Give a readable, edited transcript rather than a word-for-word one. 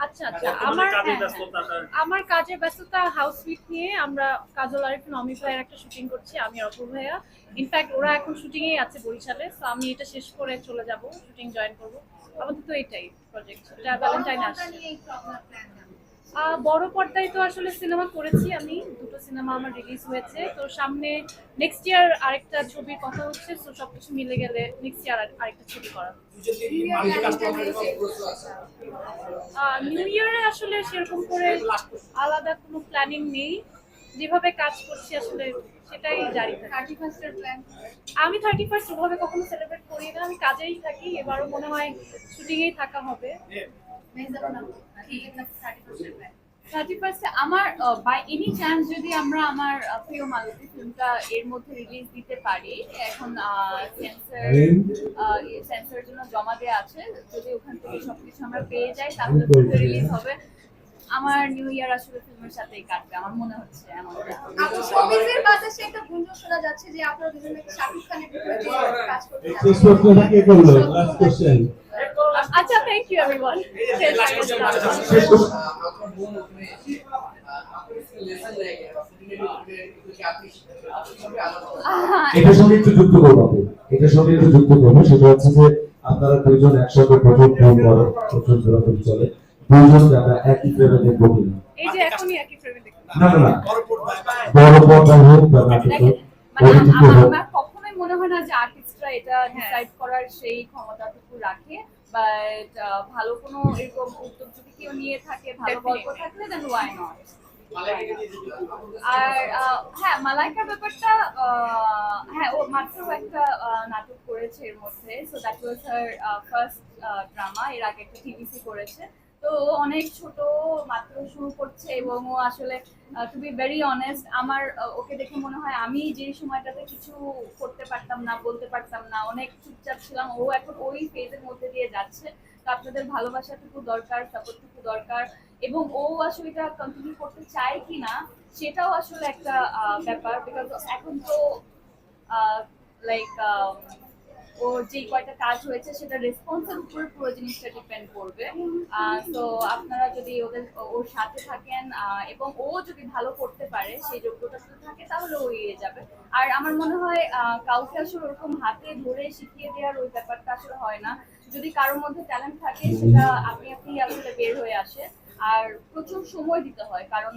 আচ্ছা আচ্ছা, আমার কাজের ব্যস্ততা হাউস উইক নিয়ে আমরা কাজল আরিফিন অমিত ভাইয়ের একটা শুটিং করছি, আমি আর অপু ভাইয়া। ইনফ্যাক্ট ওরা এখন শুটিং এই আছে বরিশালে, তো আমি এটা শেষ করে চলে যাব, শুটিং জয়েন করব। আমাদের তো এটাই প্রজেক্ট, এটা ভ্যালেন্টাইন আসছে। বড় পর্দায় তো আসলে সিনেমা করেছি আমি, দুটো সিনেমা আমার রিলিজ হয়েছে, তো সামনে নেক্সট ইয়ার আরেকটা ছবির কথা হচ্ছে, তো সবকিছু মিলে গেলে নেক্সট ইয়ার আরেকটা ছবি করা। নিউ ইয়ারে আসলে সেরকম করে আলাদা কোনো প্ল্যানিং নেই, যেভাবে কাজ করছি আসলে সেটাই জারি থাকে। 31st প্ল্যান, আমি 31st ওভাবে কখনো সেলিব্রেট করি না, আমি কাজেই থাকি, এবারও মনে হয় শুটিং এই থাকা হবে। 31st আমার বাই এনি চান্স যদি আমরা আমার প্রিয় মালতী ফিল্মটা এর মধ্যে রিলিজ দিতে পারি, এখন সেন্সরের জন্য জমা দেওয়া আছে, যদি ওখান থেকে সবকিছু আমরা পেয়ে যাই তাহলে রিলিজ হবে। আমার নিউ ইয়ার আসলে ফিল্মের সাথেই কাটবে আমার মনে হচ্ছে এমনটা। আপু শোবিজের বাতাসে একটা গুঞ্জন শোনা যাচ্ছে যে আপনারা দুজনে শাকিব খানের বিপরীতে কাজ করতে শেষ প্রশ্নটা কে করলো? Last question. আচ্ছা, থ্যাংক ইউ এভরিওয়ান। এটার সঙ্গে একটু যুক্ত করবো আপু, এটার সঙ্গে একটু যুক্ত করবো, সেটা হচ্ছে যে আপনারা দুইজন একসাথে প্রজেক্ট করো, প্রচুর ঘোরাঘুরি চলে, দুইজনকে আমরা একই ফ্রেমে দেখবো কিনা? এই যে এখনই একই ফ্রেমে দেখতে না না না, বড় পর্দা হোক বা নাটক হোক, ওটিটি হোক। আমার কখনোই মনে হয় না যে আর্টিস্টরা এটা ডিসাইড করার সেই ক্ষমতাটুকু রাখে, বাট ভালো কোনো এরকম উদ্যোগ যদি কেউ নিয়ে থাকে, ভালো গল্প থাকলে দেন ওয়াই নট। আর হ্যাঁ, মালাইকার ব্যাপারটা হ্যাঁ, ও মাত্র একটা নাটক করেছে এর মধ্যে, so that was her first drama. এর আগে একটা টিভিসি করেছে, তো ও অনেক ছোট, মাত্র শুরু করছে, এবং ও আসলে টু বি ভেরি অনেস্ট, আমার ওকে দেখে মনে হয় আমি যে সময়টাতে কিছু করতে পারতাম না, বলতে পারতাম না, অনেক চুপচাপ ছিলাম, ও এখন ওই ফেজের মধ্যে দিয়ে যাচ্ছে। তো আপনাদের ভালোবাসাটুকু দরকার, সাপোর্টটুকু দরকার, এবং ও আসলে এটা কন্টিনিউ করতে চায় কিনা সেটাও আসলে একটা ব্যাপার, বিকজ এখন তো লাইক ওর যে কয়টা কাজ হয়েছে সেটা রেসপন্সের উপর পুরো জিনিসটা ডিপেন্ড করবে। তো আপনারা যদি ওর সাথে থাকেন এবং ও যদি ভালো করতে পারে, সেই যোগ্যতা যদি থাকে, তাহলে ও এগিয়ে যাবে। আর আমার মনে হয় কাউকে আসলে ওরকম হাতে ধরে শিখিয়ে দেওয়ার ওই ব্যাপারটা আসলে হয় না। যদি কারোর মধ্যে ট্যালেন্ট থাকে, সেটা আপনি আপনি আসলে বের হয়ে আসে। আর প্রচুর সময় দিতে হয়, কারণ